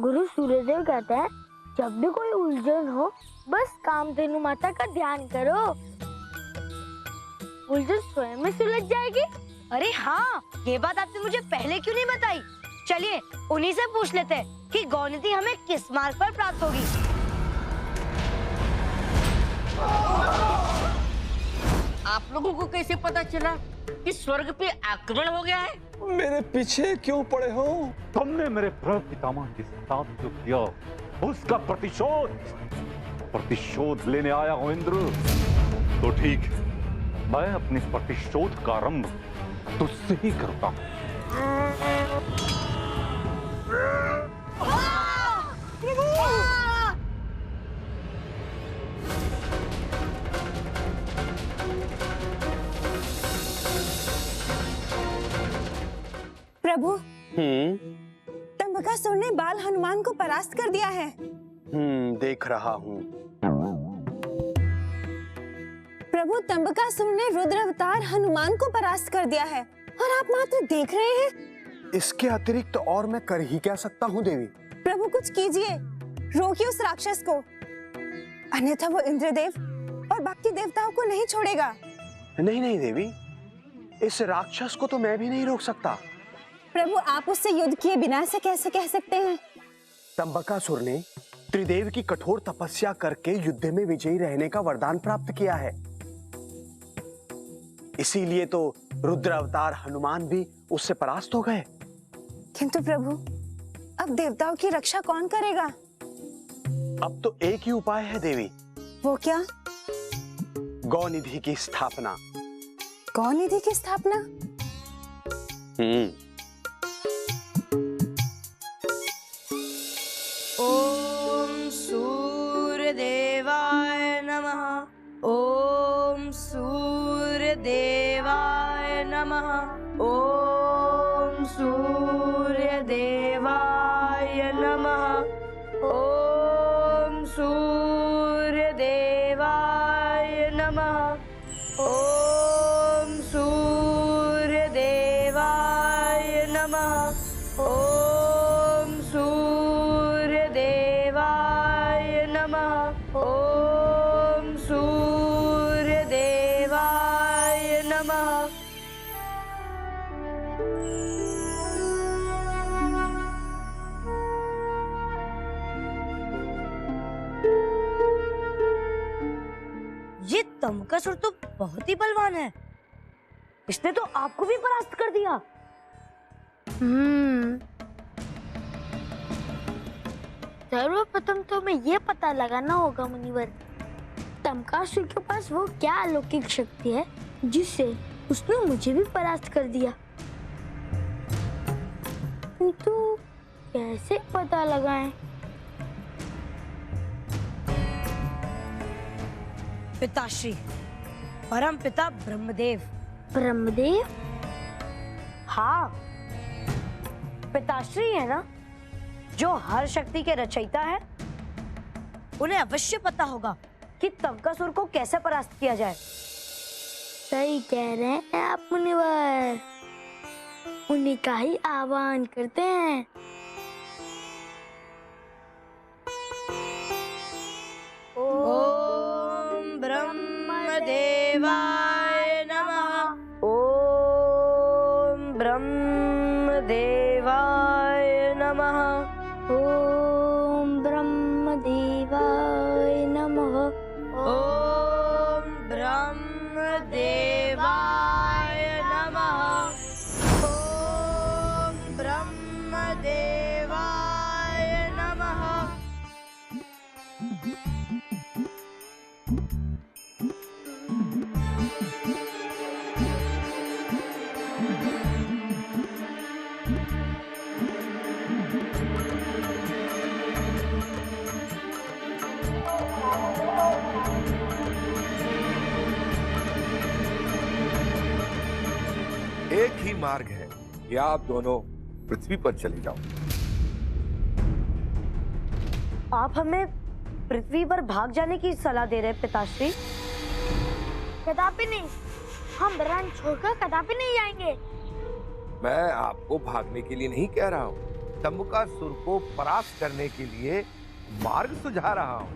गुरु सूर्यदेव कहते हैं जब भी कोई उलझन हो बस कामधेनु माता का ध्यान करो, उलझन स्वयं में सुलझ जाएगी। अरे हाँ, ये बात आपने मुझे पहले क्यों नहीं बताई? चलिए उन्हीं से पूछ लेते हैं कि गौनिधि हमें किस मार्ग पर प्राप्त होगी। आप लोगों को कैसे पता चला कि स्वर्ग पे आक्रमण हो गया है? मेरे पीछे क्यों पड़े हो? तुमने मेरे प्रभु पितामह के साथ जो किया उसका प्रतिशोध लेने आया हूं इंद्र। तो ठीक, मैं अपने प्रतिशोध का आरंभ तुझसे ही करता हूं। प्रभु, तंबकासुर ने बाल हनुमान को परास्त कर दिया है। देख रहा हूँ। प्रभु, तंबकासुर ने रुद्र अवतार हनुमान को परास्त कर दिया है और आप मात्र देख रहे हैं। इसके अतिरिक्त और मैं कर ही क्या सकता हूँ देवी? प्रभु कुछ कीजिए, रोकिए उस राक्षस को, अन्यथा वो इंद्रदेव और बाकी देवताओं को नहीं छोड़ेगा। नहीं नहीं देवी, इस राक्षस को तो मैं भी नहीं रोक सकता। प्रभु, आप उससे युद्ध किए बिना ऐसे कैसे कह सकते हैं? तंबकासुर ने त्रिदेव की कठोर तपस्या करके युद्ध में विजयी रहने का वरदान प्राप्त किया है। इसीलिए तो रुद्र अवतार हनुमान भी उससे परास्त हो गए। किंतु प्रभु, अब देवताओं की रक्षा कौन करेगा? अब तो एक ही उपाय है देवी। वो क्या? गौनिधि की स्थापना। गौनिधि की स्थापना? ओम सूर्यदेवाय नमः। ओम सूर्यदेवाय नमः। ओम सूर्यदेवाय नमः। ओम सूर्यदेवाय नमः। ओम सूर्यदेवाय नमः। ओम सूर्यदेवाय नमः। ओम सूर्यदेवाय नमः। ये तंबकासुर तो बहुत ही बलवान है, इसने तो आपको भी परास्त कर दिया। सर्वप्रथम तो हमें ये पता लगाना होगा मुनिवर, तंबकासुर के पास वो क्या अलौकिक शक्ति है जिससे उसने मुझे भी परास्त कर दिया। किंतु कैसे पता लगाएं? पिताश्री, परम पिता ब्रह्मदेव। ब्रह्मदेव? हाँ, पिताश्री है ना, जो हर शक्ति के रचयिता है। उन्हें अवश्य पता होगा कि तंबकासुर को कैसे परास्त किया जाए। सही कह रहे हैं आप मुनिवर, उन्हीं का ही आह्वान करते हैं। ओम ब्रह्मदेवाय नमः। ओम ब्रह्मदेवाय नमः। ओम ब्रह्मदेवाय नमः। ओम ब्रह्मदेवाय नमः। ओम ब्रह्मदेवाय नमः। एक ही मार्ग है कि आप दोनों पृथ्वी पर चले जाओ। आप हमें पृथ्वी पर भाग जाने की सलाह दे रहे हैं पिताश्री? कदापि नहीं, हम बरान छोड़कर कदापि नहीं जाएंगे। मैं आपको भागने के लिए नहीं कह रहा हूँ, तंबकासुर को परास्त करने के लिए मार्ग सुझा रहा हूँ।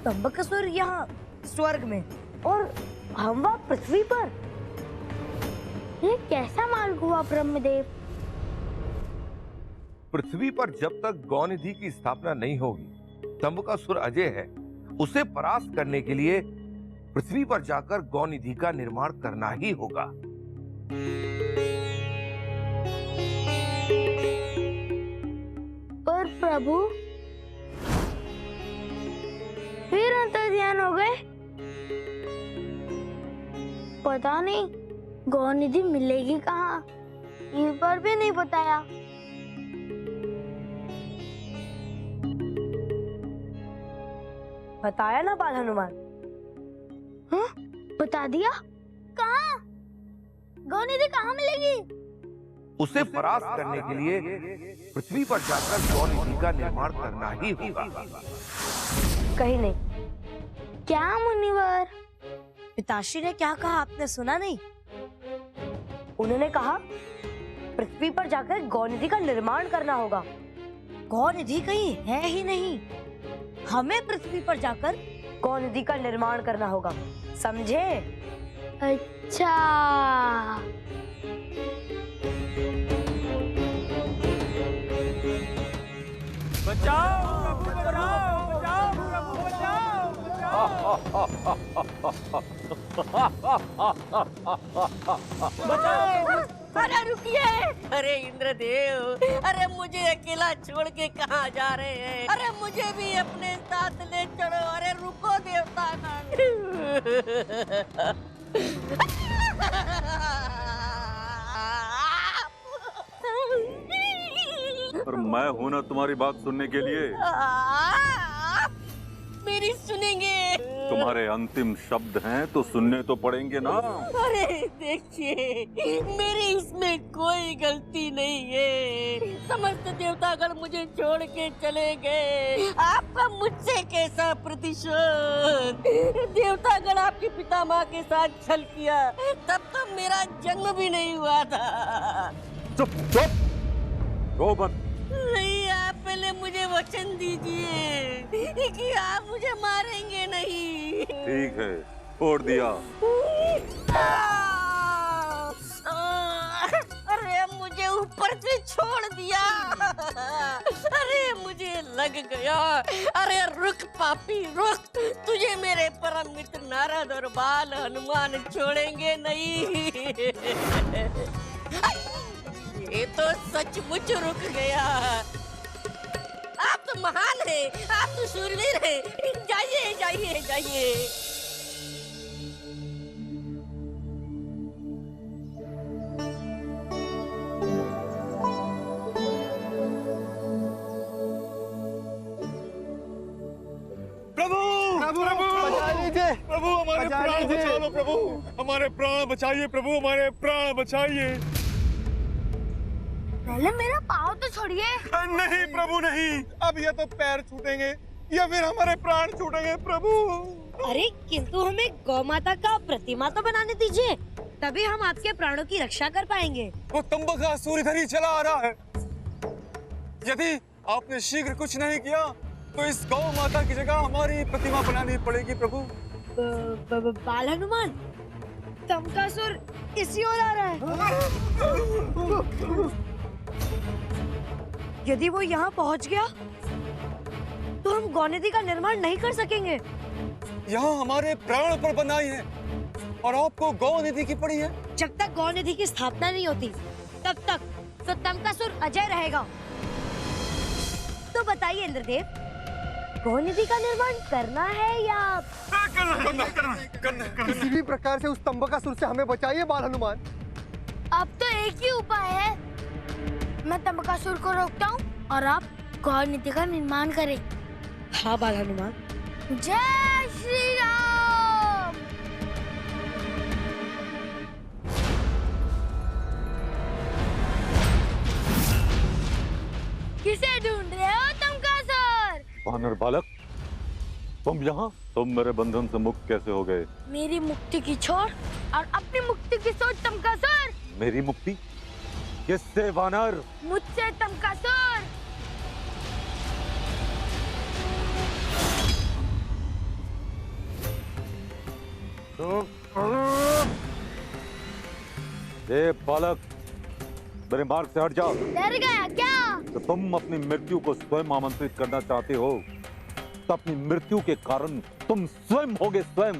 तंबकासुर यहाँ स्वर्ग में और हम वहाँ पृथ्वी पर। ये कैसा मार्ग हुआ ब्रह्मदेव? पृथ्वी पर जब तक गौनिधि की स्थापना नहीं होगी, तंबकासुर अजय है। उसे परास्त करने के लिए पृथ्वी पर जाकर गौनिधि का निर्माण करना ही होगा। पर प्रभु फिर अंतर्ध्यान हो गए। पता नहीं गौनिधि मिलेगी कहाँ, इस बार भी नहीं बताया। बताया ना बाल हनुमान। हाँ? बता दिया? कहाँ? गौनिधि कहाँ मिलेगी? उसे परास्त करने के लिए पृथ्वी पर जाकर गौनिधि का निर्माण करना ही होगा। कहीं नहीं। क्या मुनिवर? पिताश्री ने क्या कहा आपने सुना नहीं? उन्होंने कहा पृथ्वी पर जाकर गौनिधि का निर्माण करना होगा। गौनिधि कहीं है ही नहीं, हमें पृथ्वी पर जाकर गौनिधि का निर्माण करना होगा, समझे? अच्छा। अरे रुकिए! अरे इंद्रदेव, अरे मुझे अकेला छोड़ के कहाँ जा रहे हैं? अरे मुझे भी अपने साथ ले चलो। अरे रुको देवता पर मैं हूं ना तुम्हारी बात सुनने के लिए। मेरी सुनेंगे? तुम्हारे अंतिम शब्द हैं तो सुनने तो पड़ेंगे ना। अरे देखिए, मेरी इसमें कोई गलती नहीं है। समस्त देवतागण मुझे छोड़ के चले गए। आपका मुझसे कैसा प्रतिशोध? देवतागण आपके पितामह के साथ छल किया, तब तो मेरा जन्म भी नहीं हुआ था। चुप चुप, रो मत। नहीं, आप पहले मुझे वचन दीजिए कि आप मुझे मारेंगे नहीं। ठीक है, छोड़ दिया। अरे मुझे ऊपर से छोड़ दिया। अरे मुझे लग गया। अरे रुक पापी रुक, तुझे मेरे परम मित्र नारद और बाल हनुमान छोड़ेंगे नहीं। ये तो सचमुच रुक गया। आप तो महान हैं, आप तो शूरवीर हैं। जाइए जाइए जाइए। प्रभु हमारे प्राण बचा लो प्रभु, हमारे प्राण बचाइए प्रभु, हमारे प्राण बचाइए। पहले मेरा पाँव तो छोड़िए। नहीं प्रभु नहीं, अब या तो पैर छूटेंगे या फिर हमारे प्राण छूटेंगे प्रभु। अरे किंतु हमें गौ माता का प्रतिमा तो बनाने दीजिए, तभी हम आपके प्राणों की रक्षा कर पाएंगे। वो तंबकासुर इधर ही चला आ रहा है। यदि आपने शीघ्र कुछ नहीं किया तो इस गौ माता की जगह हमारी प्रतिमा बनानी पड़ेगी प्रभु। बाल हनुमान, तंबकासुर इसी ओर आ रहा है। यदि वो यहाँ पहुँच गया तो हम गौनिधि का निर्माण नहीं कर सकेंगे। यहाँ हमारे प्राण पर बनाई है और आपको गौनिधि की पड़ी है। जब तक गौनिधि की स्थापना नहीं होती तब तक तो तंबकासुर अजय रहेगा। तो बताइए इंद्रदेव, गौनिधि का निर्माण करना है या करना। किसी भी प्रकार से उस तंबकासुर से हमें बचाइए बाल हनुमान। अब तो एक ही उपाय है, मैं तंबकासुर को रोकता हूँ और आप गौनिधि का निर्माण करें। हाँ बाल हनुमान। जय श्री राम। किसे ढूंढ रहे हो तंबकासुर? वानर बालक, तुम यहाँ? तुम मेरे बंधन से मुक्त कैसे हो गए? मेरी मुक्ति की छोड़ और अपनी मुक्ति की सोच तमकासुर। मेरी मुक्ति? किससे वानर? मुझसे तमकासुर। ए बालक, मेरे मार्ग से हट जाओ। डर गया क्या? तो तुम अपनी मृत्यु को स्वयं आमंत्रित करना चाहते हो, तो अपनी मृत्यु के कारण तुम स्वयं होगे स्वयं।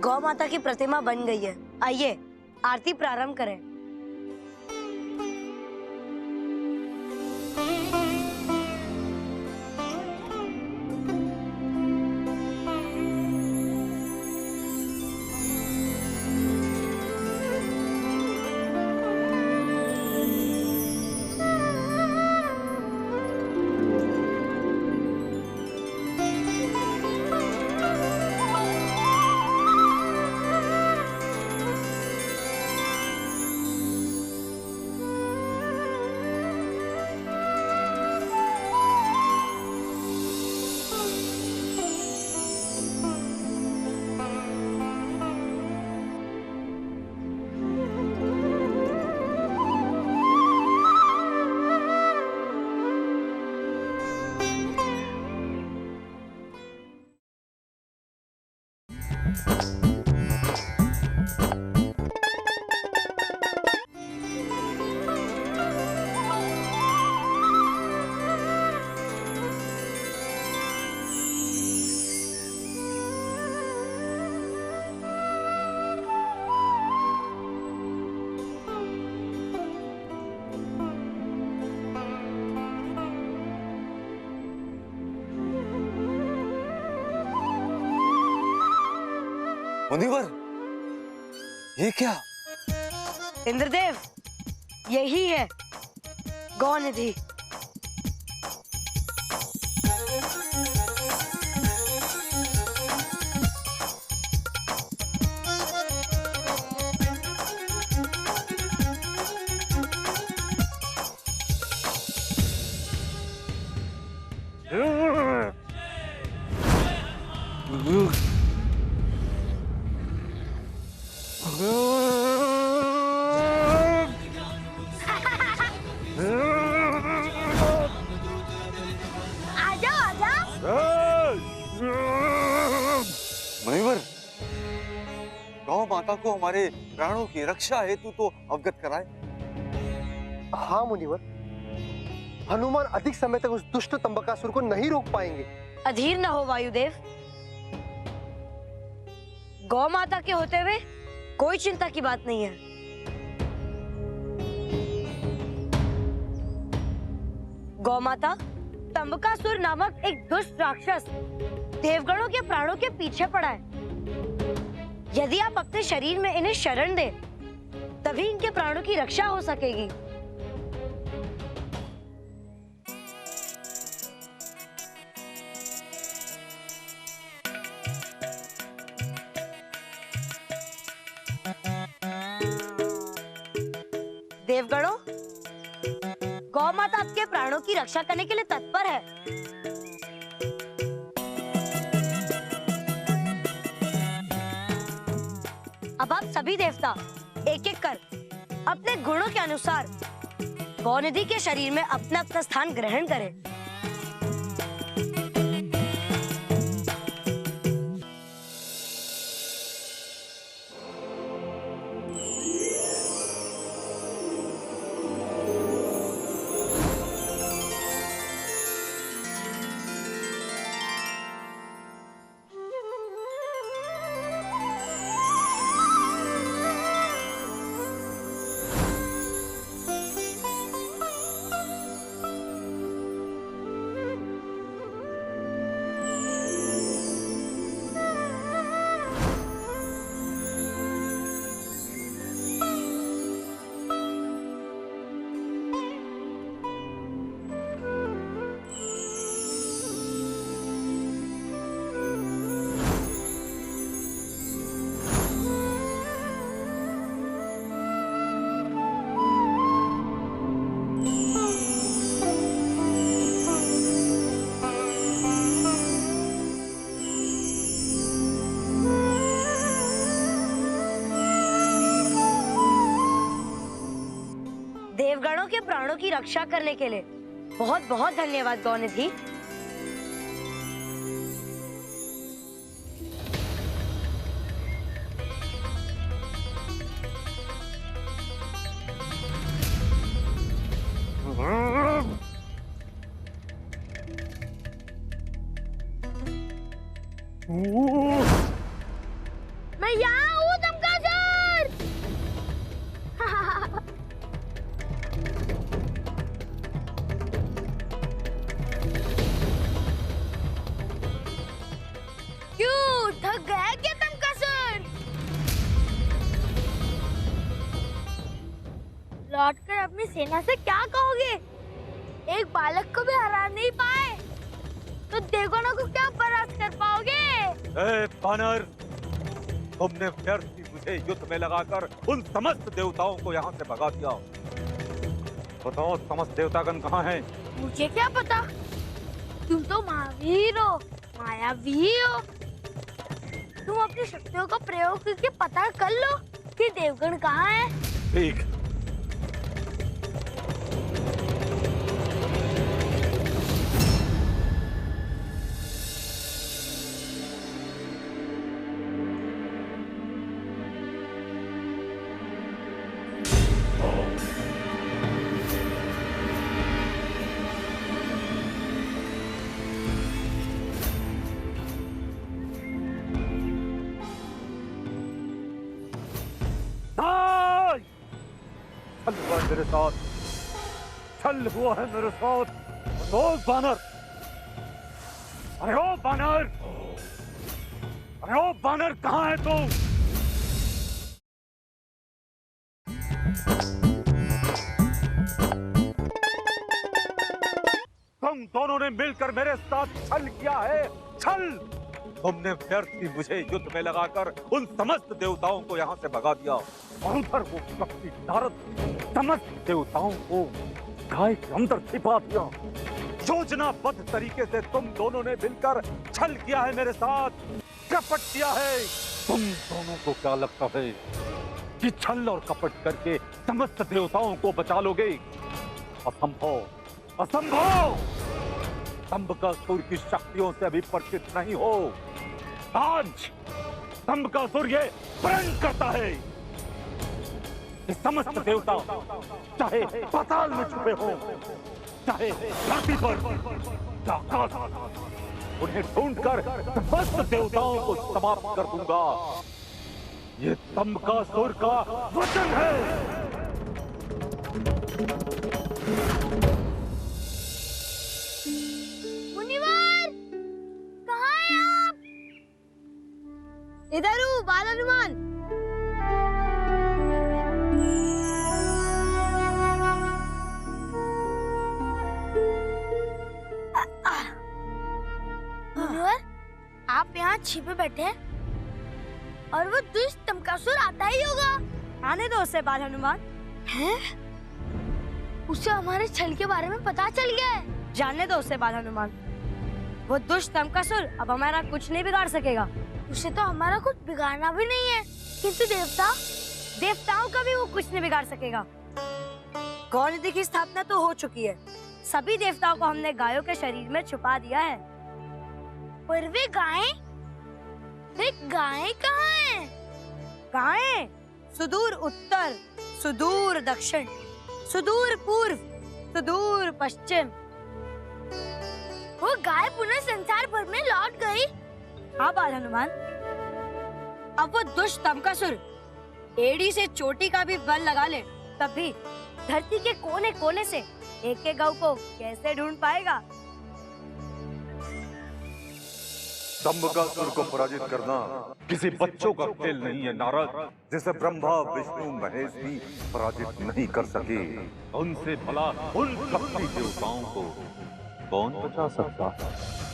गौ माता की प्रतिमा बन गई है। आइए आरती प्रारंभ करें। मुनिवर, ये क्या? इंद्रदेव, यही है गौ निधि। आजा आजा। मुनिवर, गौ माता को हमारे प्राणों की रक्षा हेतु तो अवगत कराए। हाँ मुनिवर, हनुमान अधिक समय तक उस दुष्ट तंबकासुर को नहीं रोक पाएंगे। अधीर न हो वायुदेव। गौ माता के होते हुए कोई चिंता की बात नहीं है। गौ माता, तंबकासुर नामक एक दुष्ट राक्षस देवगणों के प्राणों के पीछे पड़ा है। यदि आप अपने शरीर में इन्हें शरण दें, तभी इनके प्राणों की रक्षा हो सकेगी। देवगणों, गौ माता आपके प्राणों की रक्षा करने के लिए तत्पर है। अब आप सभी देवता एक एक कर अपने गुणों के अनुसार गौ निधि के शरीर में अपना अपना स्थान ग्रहण करें। रक्षा करने के लिए बहुत बहुत धन्यवाद गौनिधि। मैं यहाँ हूँ तमकासुर। क्यों थक गया क्या तमकासुर? लौटकर अपनी सेना से क्या कहोगे? एक बालक को भी हरा नहीं पाए तो देवगणों को क्या परास्त कर पाओगे? ए बानर, तुमने व्यर्थ ही मुझे युद्ध में लगाकर उन समस्त देवताओं को यहाँ से भगा दिया। बताओ समस्त देवतागण कहाँ हैं? मुझे क्या पता, तुम तो महावीर हो, मायावी हो। तुम अपनी शक्तियों का प्रयोग करके पता कर लो कि देवगण कहाँ हैं। ठीक। छल हुआ है मेरे साथ, छल हुआ है मेरे साथ। ओ बानर, अरे ओ बानर, अरे ओ बानर, कहाँ है तू? तुम दोनों ने मिलकर मेरे साथ छल किया है, छल। तुमने व्यर्थ ही मुझे युद्ध में लगाकर उन समस्त देवताओं को यहाँ से भगा दिया और उधर वो शक्ति नारद समस्त देवताओं को गाय के अंदर छिपा दिया। योजनाबद्ध तरीके से तुम दोनों ने मिलकर छल किया है मेरे साथ, कपट किया है। तुम दोनों को क्या लगता है कि छल और कपट करके समस्त देवताओं को बचा लोगे? असंभव, असंभव। तंबकासुर की शक्तियों से अभी परिचित नहीं हो। आज तंबकासुर ये प्रण करता है कि समस्त देवता चाहे पाताल में छुपे हो, चाहे धरती पर, आकाश, उन्हें ढूंढकर समस्त देवताओं को समाप्त कर दूंगा। ये तंबकासुर का वचन है। इधर हूँ बाल हनुमान। मुनिवर, आप यहाँ छिपे बैठे हैं और वो दुष्ट तमकासुर आता ही होगा। आने दो उसे बाल हनुमान। हैं? उसे हमारे छल के बारे में पता चल गया है। जानने दो उसे बाल हनुमान। वो दुष्ट तमकासुर अब हमारा कुछ नहीं बिगाड़ सकेगा। उसे तो हमारा कुछ बिगाड़ना भी नहीं है, किंतु देवताओं का भी वो कुछ नहीं बिगाड़ सकेगा। गौनिधि की स्थापना तो हो चुकी है। सभी देवताओं को हमने गायों के शरीर में छुपा दिया है। पर वे गायें कहाँ हैं? गायें सुदूर उत्तर, सुदूर दक्षिण, सुदूर पूर्व, सुदूर पश्चिम। वो गाय पुनः संसार भर में लौट गई। हाँ बाल हनुमान, अब वो दुष्ट तमकासुर एड़ी से चोटी का भी बल लगा ले, तब भी धरती के कोने कोने से एक एक गौ को कैसे ढूंढ पाएगा? तंबकासुर को पराजित करना किसी बच्चों का खेल नहीं है नारद, जिसे ब्रह्मा विष्णु महेश भी पराजित नहीं कर सके। उनसे भला उन कपटी देवताओं को कौन बचा सकता है?